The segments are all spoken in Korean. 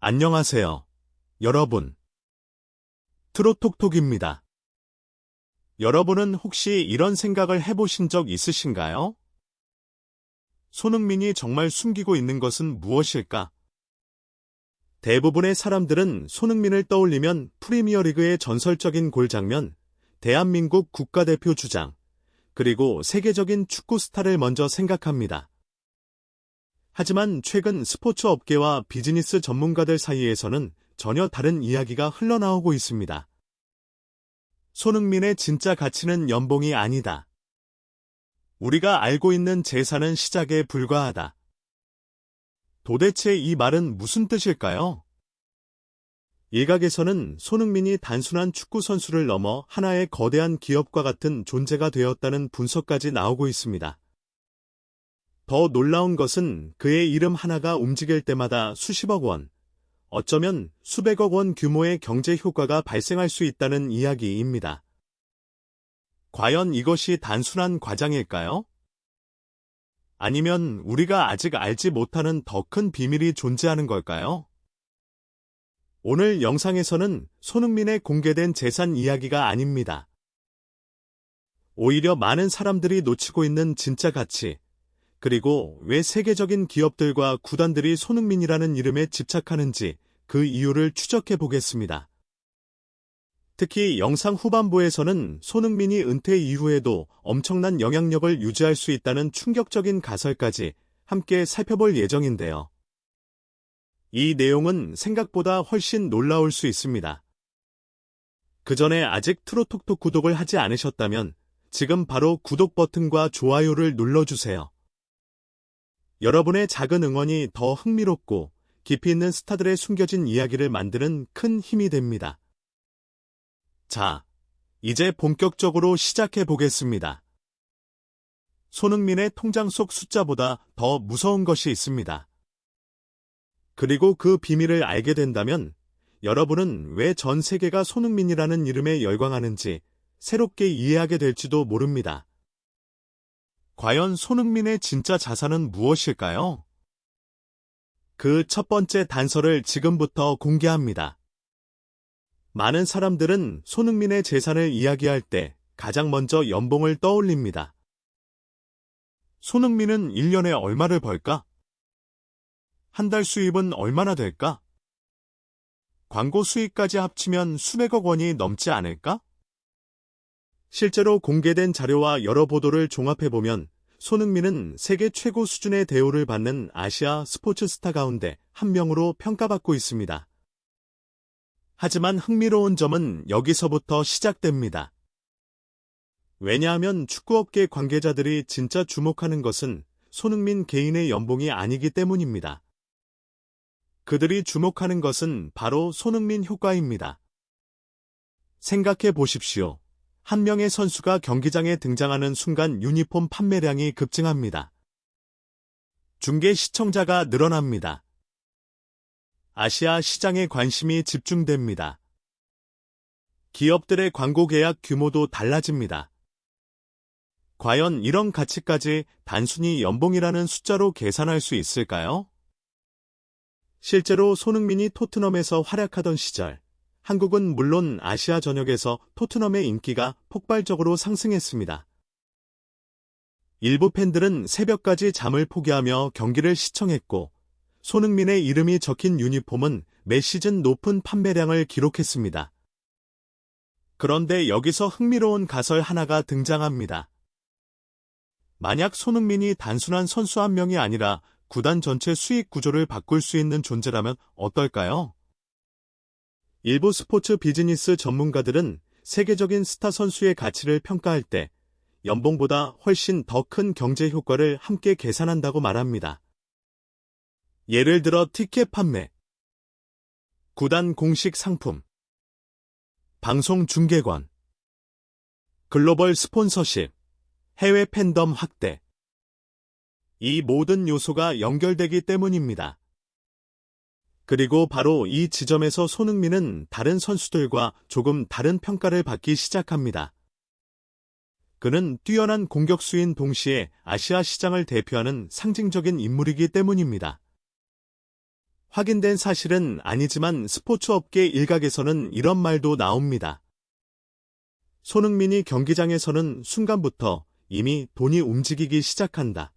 안녕하세요, 여러분. 트로톡톡입니다. 여러분은 혹시 이런 생각을 해보신 적 있으신가요? 손흥민이 정말 숨기고 있는 것은 무엇일까? 대부분의 사람들은 손흥민을 떠올리면 프리미어리그의 전설적인 골 장면, 대한민국 국가대표 주장, 그리고 세계적인 축구 스타를 먼저 생각합니다. 하지만 최근 스포츠 업계와 비즈니스 전문가들 사이에서는 전혀 다른 이야기가 흘러나오고 있습니다. 손흥민의 진짜 가치는 연봉이 아니다. 우리가 알고 있는 재산은 시작에 불과하다. 도대체 이 말은 무슨 뜻일까요? 일각에서는 손흥민이 단순한 축구 선수를 넘어 하나의 거대한 기업과 같은 존재가 되었다는 분석까지 나오고 있습니다. 더 놀라운 것은 그의 이름 하나가 움직일 때마다 수십억 원, 어쩌면 수백억 원 규모의 경제 효과가 발생할 수 있다는 이야기입니다. 과연 이것이 단순한 과장일까요? 아니면 우리가 아직 알지 못하는 더 큰 비밀이 존재하는 걸까요? 오늘 영상에서는 손흥민의 공개된 재산 이야기가 아닙니다. 오히려 많은 사람들이 놓치고 있는 진짜 가치, 그리고 왜 세계적인 기업들과 구단들이 손흥민이라는 이름에 집착하는지 그 이유를 추적해 보겠습니다. 특히 영상 후반부에서는 손흥민이 은퇴 이후에도 엄청난 영향력을 유지할 수 있다는 충격적인 가설까지 함께 살펴볼 예정인데요. 이 내용은 생각보다 훨씬 놀라울 수 있습니다. 그 전에 아직 트로톡톡 구독을 하지 않으셨다면 지금 바로 구독 버튼과 좋아요를 눌러주세요. 여러분의 작은 응원이 더 흥미롭고 깊이 있는 스타들의 숨겨진 이야기를 만드는 큰 힘이 됩니다. 자, 이제 본격적으로 시작해 보겠습니다. 손흥민의 통장 속 숫자보다 더 무서운 것이 있습니다. 그리고 그 비밀을 알게 된다면 여러분은 왜 전 세계가 손흥민이라는 이름에 열광하는지 새롭게 이해하게 될지도 모릅니다. 과연 손흥민의 진짜 자산은 무엇일까요? 그 첫 번째 단서를 지금부터 공개합니다. 많은 사람들은 손흥민의 재산을 이야기할 때 가장 먼저 연봉을 떠올립니다. 손흥민은 1년에 얼마를 벌까? 한 달 수입은 얼마나 될까? 광고 수익까지 합치면 수백억 원이 넘지 않을까? 실제로 공개된 자료와 여러 보도를 종합해보면 손흥민은 세계 최고 수준의 대우를 받는 아시아 스포츠 스타 가운데 한 명으로 평가받고 있습니다. 하지만 흥미로운 점은 여기서부터 시작됩니다. 왜냐하면 축구업계 관계자들이 진짜 주목하는 것은 손흥민 개인의 연봉이 아니기 때문입니다. 그들이 주목하는 것은 바로 손흥민 효과입니다. 생각해 보십시오. 한 명의 선수가 경기장에 등장하는 순간 유니폼 판매량이 급증합니다. 중계 시청자가 늘어납니다. 아시아 시장에 관심이 집중됩니다. 기업들의 광고 계약 규모도 달라집니다. 과연 이런 가치까지 단순히 연봉이라는 숫자로 계산할 수 있을까요? 실제로 손흥민이 토트넘에서 활약하던 시절, 한국은 물론 아시아 전역에서 토트넘의 인기가 폭발적으로 상승했습니다. 일부 팬들은 새벽까지 잠을 포기하며 경기를 시청했고, 손흥민의 이름이 적힌 유니폼은 매 시즌 높은 판매량을 기록했습니다. 그런데 여기서 흥미로운 가설 하나가 등장합니다. 만약 손흥민이 단순한 선수 한 명이 아니라 구단 전체 수익 구조를 바꿀 수 있는 존재라면 어떨까요? 일부 스포츠 비즈니스 전문가들은 세계적인 스타 선수의 가치를 평가할 때 연봉보다 훨씬 더 큰 경제 효과를 함께 계산한다고 말합니다. 예를 들어 티켓 판매, 구단 공식 상품, 방송 중계권, 글로벌 스폰서십, 해외 팬덤 확대. 이 모든 요소가 연결되기 때문입니다. 그리고 바로 이 지점에서 손흥민은 다른 선수들과 조금 다른 평가를 받기 시작합니다. 그는 뛰어난 공격수인 동시에 아시아 시장을 대표하는 상징적인 인물이기 때문입니다. 확인된 사실은 아니지만 스포츠업계 일각에서는 이런 말도 나옵니다. 손흥민이 경기장에 서는 순간부터 이미 돈이 움직이기 시작한다.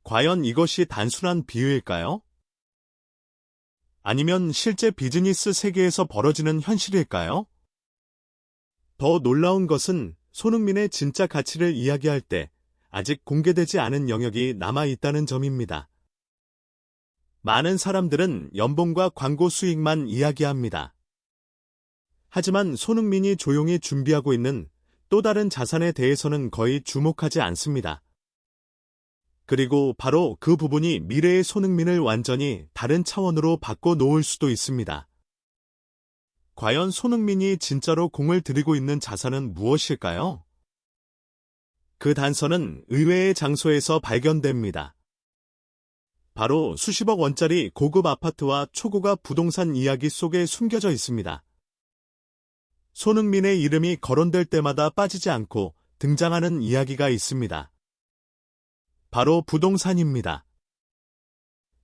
과연 이것이 단순한 비유일까요? 아니면 실제 비즈니스 세계에서 벌어지는 현실일까요? 더 놀라운 것은 손흥민의 진짜 가치를 이야기할 때 아직 공개되지 않은 영역이 남아있다는 점입니다. 많은 사람들은 연봉과 광고 수익만 이야기합니다. 하지만 손흥민이 조용히 준비하고 있는 또 다른 자산에 대해서는 거의 주목하지 않습니다. 그리고 바로 그 부분이 미래의 손흥민을 완전히 다른 차원으로 바꿔 놓을 수도 있습니다. 과연 손흥민이 진짜로 공을 들이고 있는 자산은 무엇일까요? 그 단서는 의외의 장소에서 발견됩니다. 바로 수십억 원짜리 고급 아파트와 초고가 부동산 이야기 속에 숨겨져 있습니다. 손흥민의 이름이 거론될 때마다 빠지지 않고 등장하는 이야기가 있습니다. 바로 부동산입니다.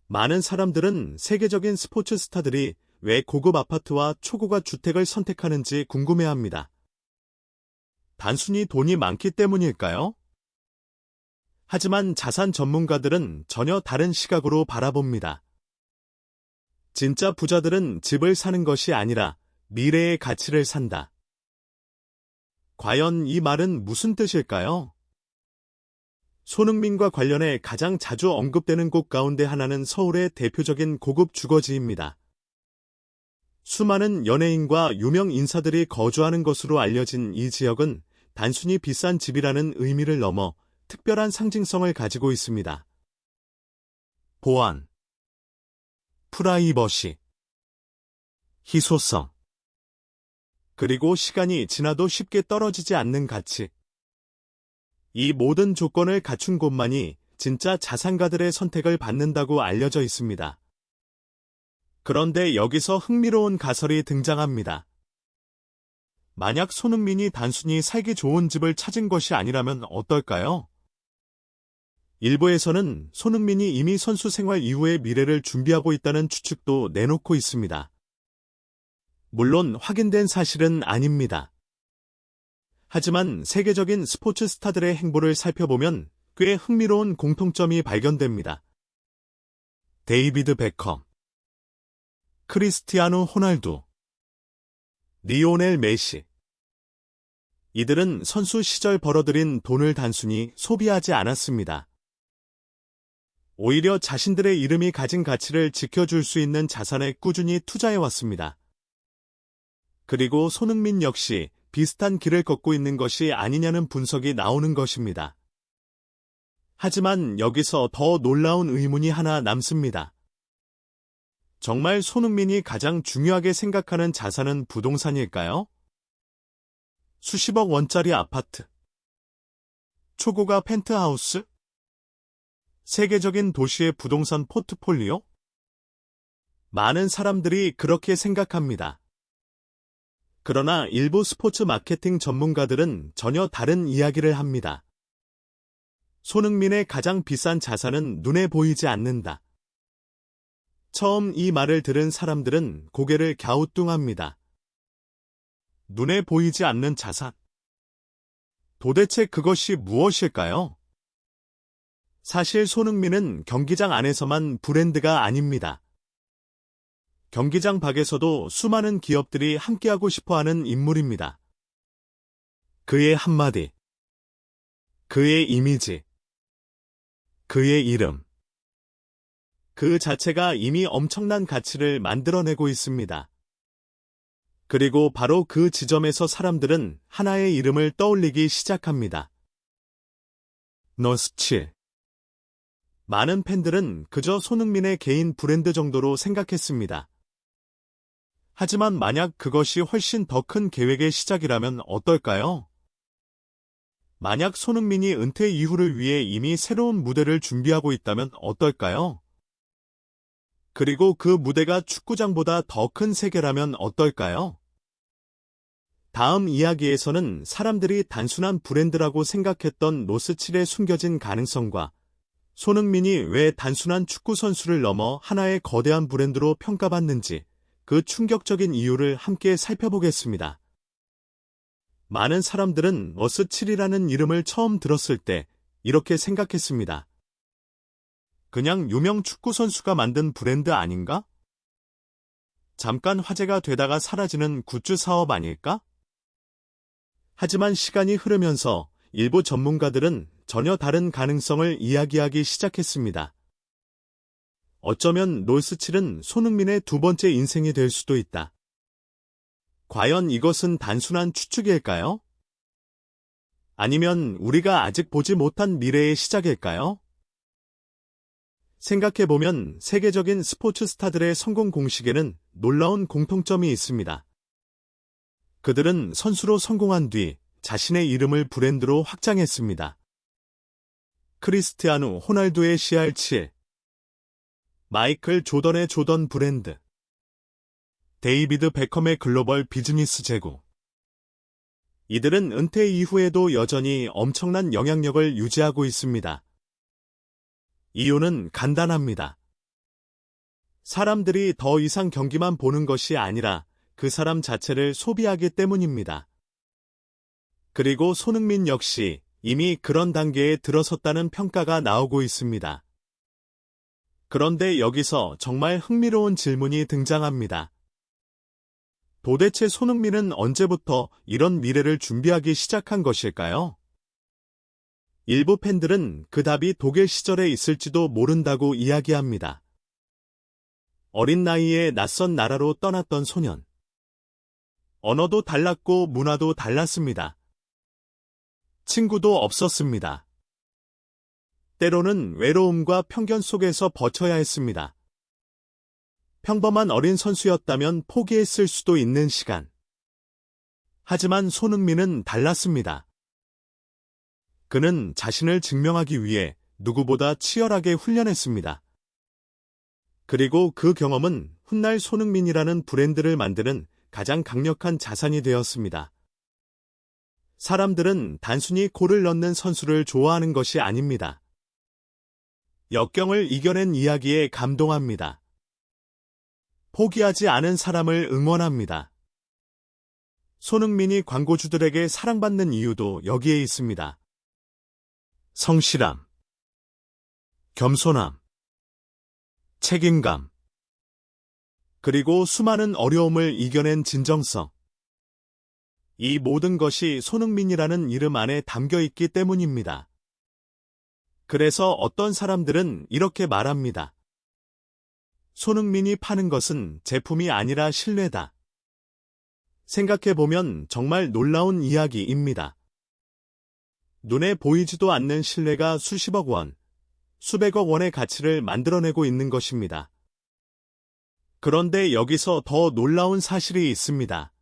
많은 사람들은 세계적인 스포츠 스타들이 왜 고급 아파트와 초고가 주택을 선택하는지 궁금해합니다. 단순히 돈이 많기 때문일까요? 하지만 자산 전문가들은 전혀 다른 시각으로 바라봅니다. 진짜 부자들은 집을 사는 것이 아니라 미래의 가치를 산다. 과연 이 말은 무슨 뜻일까요? 손흥민과 관련해 가장 자주 언급되는 곳 가운데 하나는 서울의 대표적인 고급 주거지입니다. 수많은 연예인과 유명 인사들이 거주하는 것으로 알려진 이 지역은 단순히 비싼 집이라는 의미를 넘어 특별한 상징성을 가지고 있습니다. 보안, 프라이버시, 희소성, 그리고 시간이 지나도 쉽게 떨어지지 않는 가치. 이 모든 조건을 갖춘 곳만이 진짜 자산가들의 선택을 받는다고 알려져 있습니다. 그런데 여기서 흥미로운 가설이 등장합니다. 만약 손흥민이 단순히 살기 좋은 집을 찾은 것이 아니라면 어떨까요? 일부에서는 손흥민이 이미 선수 생활 이후의 미래를 준비하고 있다는 추측도 내놓고 있습니다. 물론 확인된 사실은 아닙니다. 하지만 세계적인 스포츠 스타들의 행보를 살펴보면 꽤 흥미로운 공통점이 발견됩니다. 데이비드 베컴, 크리스티아누 호날두, 리오넬 메시. 이들은 선수 시절 벌어들인 돈을 단순히 소비하지 않았습니다. 오히려 자신들의 이름이 가진 가치를 지켜줄 수 있는 자산에 꾸준히 투자해왔습니다. 그리고 손흥민 역시 비슷한 길을 걷고 있는 것이 아니냐는 분석이 나오는 것입니다. 하지만 여기서 더 놀라운 의문이 하나 남습니다. 정말 손흥민이 가장 중요하게 생각하는 자산은 부동산일까요? 수십억 원짜리 아파트, 초고가 펜트하우스, 세계적인 도시의 부동산 포트폴리오? 많은 사람들이 그렇게 생각합니다. 그러나 일부 스포츠 마케팅 전문가들은 전혀 다른 이야기를 합니다. 손흥민의 가장 비싼 자산은 눈에 보이지 않는다. 처음 이 말을 들은 사람들은 고개를 갸우뚱합니다. 눈에 보이지 않는 자산. 도대체 그것이 무엇일까요? 사실 손흥민은 경기장 안에서만 브랜드가 아닙니다. 경기장 밖에서도 수많은 기업들이 함께하고 싶어하는 인물입니다. 그의 한마디, 그의 이미지, 그의 이름. 그 자체가 이미 엄청난 가치를 만들어내고 있습니다. 그리고 바로 그 지점에서 사람들은 하나의 이름을 떠올리기 시작합니다. 노스칠. 많은 팬들은 그저 손흥민의 개인 브랜드 정도로 생각했습니다. 하지만 만약 그것이 훨씬 더 큰 계획의 시작이라면 어떨까요? 만약 손흥민이 은퇴 이후를 위해 이미 새로운 무대를 준비하고 있다면 어떨까요? 그리고 그 무대가 축구장보다 더 큰 세계라면 어떨까요? 다음 이야기에서는 사람들이 단순한 브랜드라고 생각했던 로스칠의 숨겨진 가능성과 손흥민이 왜 단순한 축구 선수를 넘어 하나의 거대한 브랜드로 평가받는지 그 충격적인 이유를 함께 살펴보겠습니다. 많은 사람들은 머스7이라는 이름을 처음 들었을 때 이렇게 생각했습니다. 그냥 유명 축구 선수가 만든 브랜드 아닌가? 잠깐 화제가 되다가 사라지는 굿즈 사업 아닐까? 하지만 시간이 흐르면서 일부 전문가들은 전혀 다른 가능성을 이야기하기 시작했습니다. 어쩌면 롤스7은 손흥민의 두 번째 인생이 될 수도 있다. 과연 이것은 단순한 추측일까요? 아니면 우리가 아직 보지 못한 미래의 시작일까요? 생각해보면 세계적인 스포츠 스타들의 성공 공식에는 놀라운 공통점이 있습니다. 그들은 선수로 성공한 뒤 자신의 이름을 브랜드로 확장했습니다. 크리스티아누 호날두의 CR7, 마이클 조던의 조던 브랜드, 데이비드 베컴의 글로벌 비즈니스 제고. 이들은 은퇴 이후에도 여전히 엄청난 영향력을 유지하고 있습니다. 이유는 간단합니다. 사람들이 더 이상 경기만 보는 것이 아니라 그 사람 자체를 소비하기 때문입니다. 그리고 손흥민 역시 이미 그런 단계에 들어섰다는 평가가 나오고 있습니다. 그런데 여기서 정말 흥미로운 질문이 등장합니다. 도대체 손흥민은 언제부터 이런 미래를 준비하기 시작한 것일까요? 일부 팬들은 그 답이 독일 시절에 있을지도 모른다고 이야기합니다. 어린 나이에 낯선 나라로 떠났던 소년. 언어도 달랐고 문화도 달랐습니다. 친구도 없었습니다. 때로는 외로움과 편견 속에서 버텨야 했습니다. 평범한 어린 선수였다면 포기했을 수도 있는 시간. 하지만 손흥민은 달랐습니다. 그는 자신을 증명하기 위해 누구보다 치열하게 훈련했습니다. 그리고 그 경험은 훗날 손흥민이라는 브랜드를 만드는 가장 강력한 자산이 되었습니다. 사람들은 단순히 골을 넣는 선수를 좋아하는 것이 아닙니다. 역경을 이겨낸 이야기에 감동합니다. 포기하지 않은 사람을 응원합니다. 손흥민이 광고주들에게 사랑받는 이유도 여기에 있습니다. 성실함, 겸손함, 책임감, 그리고 수많은 어려움을 이겨낸 진정성. 이 모든 것이 손흥민이라는 이름 안에 담겨 있기 때문입니다. 그래서 어떤 사람들은 이렇게 말합니다. 손흥민이 파는 것은 제품이 아니라 신뢰다. 생각해보면 정말 놀라운 이야기입니다. 눈에 보이지도 않는 신뢰가 수십억 원, 수백억 원의 가치를 만들어내고 있는 것입니다. 그런데 여기서 더 놀라운 사실이 있습니다.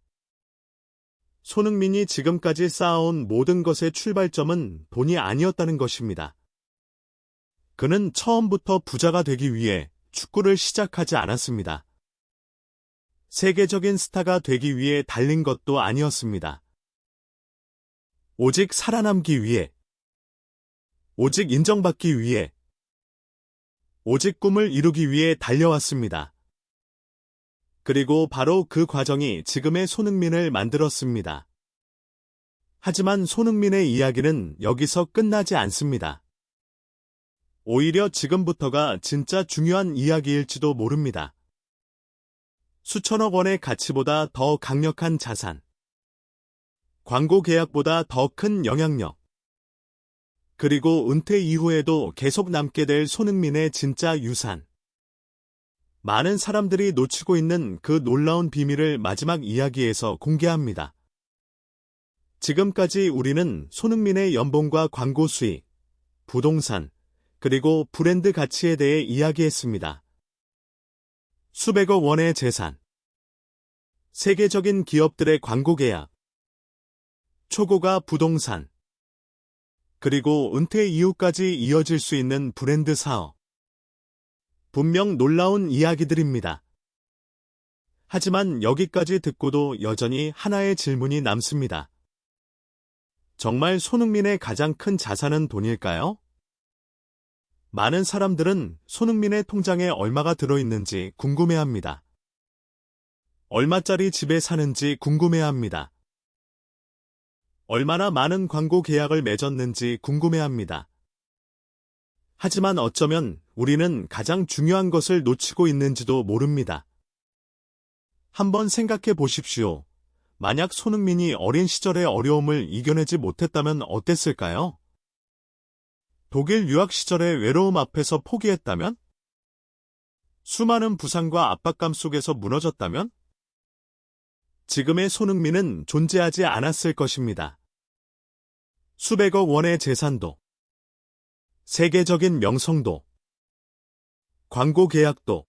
손흥민이 지금까지 쌓아온 모든 것의 출발점은 돈이 아니었다는 것입니다. 그는 처음부터 부자가 되기 위해 축구를 시작하지 않았습니다. 세계적인 스타가 되기 위해 달린 것도 아니었습니다. 오직 살아남기 위해, 오직 인정받기 위해, 오직 꿈을 이루기 위해 달려왔습니다. 그리고 바로 그 과정이 지금의 손흥민을 만들었습니다. 하지만 손흥민의 이야기는 여기서 끝나지 않습니다. 오히려 지금부터가 진짜 중요한 이야기일지도 모릅니다. 수천억 원의 가치보다 더 강력한 자산, 광고 계약보다 더 큰 영향력, 그리고 은퇴 이후에도 계속 남게 될 손흥민의 진짜 유산. 많은 사람들이 놓치고 있는 그 놀라운 비밀을 마지막 이야기에서 공개합니다. 지금까지 우리는 손흥민의 연봉과 광고 수익, 부동산, 그리고 브랜드 가치에 대해 이야기했습니다. 수백억 원의 재산, 세계적인 기업들의 광고 계약, 초고가 부동산, 그리고 은퇴 이후까지 이어질 수 있는 브랜드 사업. 분명 놀라운 이야기들입니다. 하지만 여기까지 듣고도 여전히 하나의 질문이 남습니다. 정말 손흥민의 가장 큰 자산은 돈일까요? 많은 사람들은 손흥민의 통장에 얼마가 들어있는지 궁금해합니다. 얼마짜리 집에 사는지 궁금해합니다. 얼마나 많은 광고 계약을 맺었는지 궁금해합니다. 하지만 어쩌면 우리는 가장 중요한 것을 놓치고 있는지도 모릅니다. 한번 생각해 보십시오. 만약 손흥민이 어린 시절의 어려움을 이겨내지 못했다면 어땠을까요? 독일 유학 시절의 외로움 앞에서 포기했다면? 수많은 부상과 압박감 속에서 무너졌다면? 지금의 손흥민은 존재하지 않았을 것입니다. 수백억 원의 재산도, 세계적인 명성도, 광고 계약도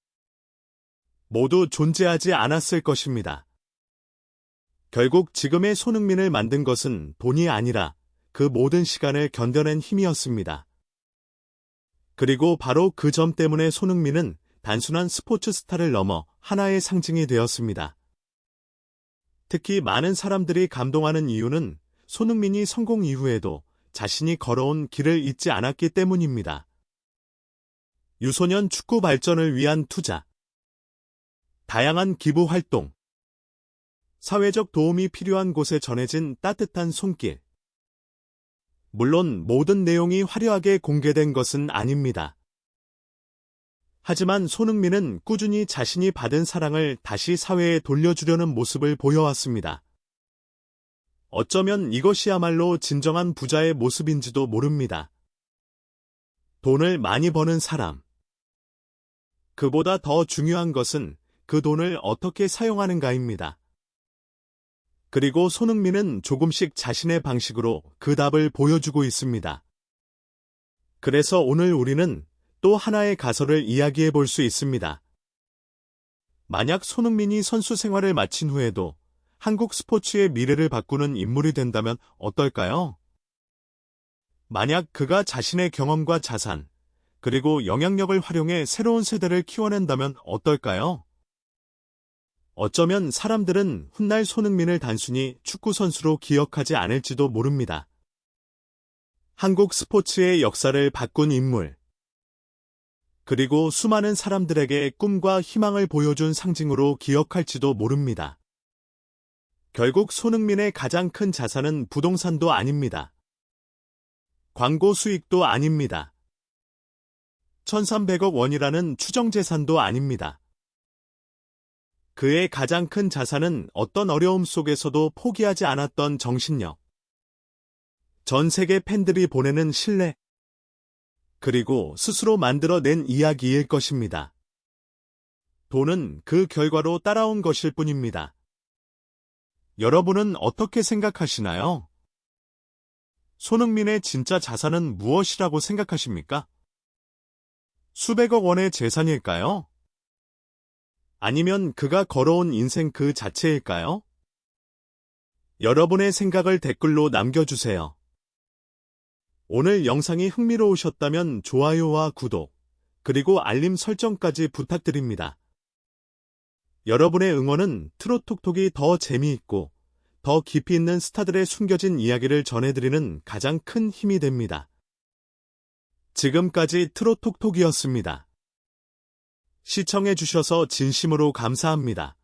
모두 존재하지 않았을 것입니다. 결국 지금의 손흥민을 만든 것은 돈이 아니라 그 모든 시간을 견뎌낸 힘이었습니다. 그리고 바로 그 점 때문에 손흥민은 단순한 스포츠 스타를 넘어 하나의 상징이 되었습니다. 특히 많은 사람들이 감동하는 이유는 손흥민이 성공 이후에도 자신이 걸어온 길을 잊지 않았기 때문입니다. 유소년 축구 발전을 위한 투자, 다양한 기부 활동, 사회적 도움이 필요한 곳에 전해진 따뜻한 손길. 물론 모든 내용이 화려하게 공개된 것은 아닙니다. 하지만 손흥민은 꾸준히 자신이 받은 사랑을 다시 사회에 돌려주려는 모습을 보여왔습니다. 어쩌면 이것이야말로 진정한 부자의 모습인지도 모릅니다. 돈을 많이 버는 사람. 그보다 더 중요한 것은 그 돈을 어떻게 사용하는가입니다. 그리고 손흥민은 조금씩 자신의 방식으로 그 답을 보여주고 있습니다. 그래서 오늘 우리는 또 하나의 가설을 이야기해 볼 수 있습니다. 만약 손흥민이 선수 생활을 마친 후에도 한국 스포츠의 미래를 바꾸는 인물이 된다면 어떨까요? 만약 그가 자신의 경험과 자산, 그리고 영향력을 활용해 새로운 세대를 키워낸다면 어떨까요? 어쩌면 사람들은 훗날 손흥민을 단순히 축구선수로 기억하지 않을지도 모릅니다. 한국 스포츠의 역사를 바꾼 인물, 그리고 수많은 사람들에게 꿈과 희망을 보여준 상징으로 기억할지도 모릅니다. 결국 손흥민의 가장 큰 자산은 부동산도 아닙니다. 광고 수익도 아닙니다. 1,300억 원이라는 추정 재산도 아닙니다. 그의 가장 큰 자산은 어떤 어려움 속에서도 포기하지 않았던 정신력, 전 세계 팬들이 보내는 신뢰, 그리고 스스로 만들어낸 이야기일 것입니다. 돈은 그 결과로 따라온 것일 뿐입니다. 여러분은 어떻게 생각하시나요? 손흥민의 진짜 자산은 무엇이라고 생각하십니까? 수백억 원의 재산일까요? 아니면 그가 걸어온 인생 그 자체일까요? 여러분의 생각을 댓글로 남겨주세요. 오늘 영상이 흥미로우셨다면 좋아요와 구독, 그리고 알림 설정까지 부탁드립니다. 여러분의 응원은 트롯톡톡이 더 재미있고 더 깊이 있는 스타들의 숨겨진 이야기를 전해드리는 가장 큰 힘이 됩니다. 지금까지 트롯톡톡이었습니다. 시청해주셔서 진심으로 감사합니다.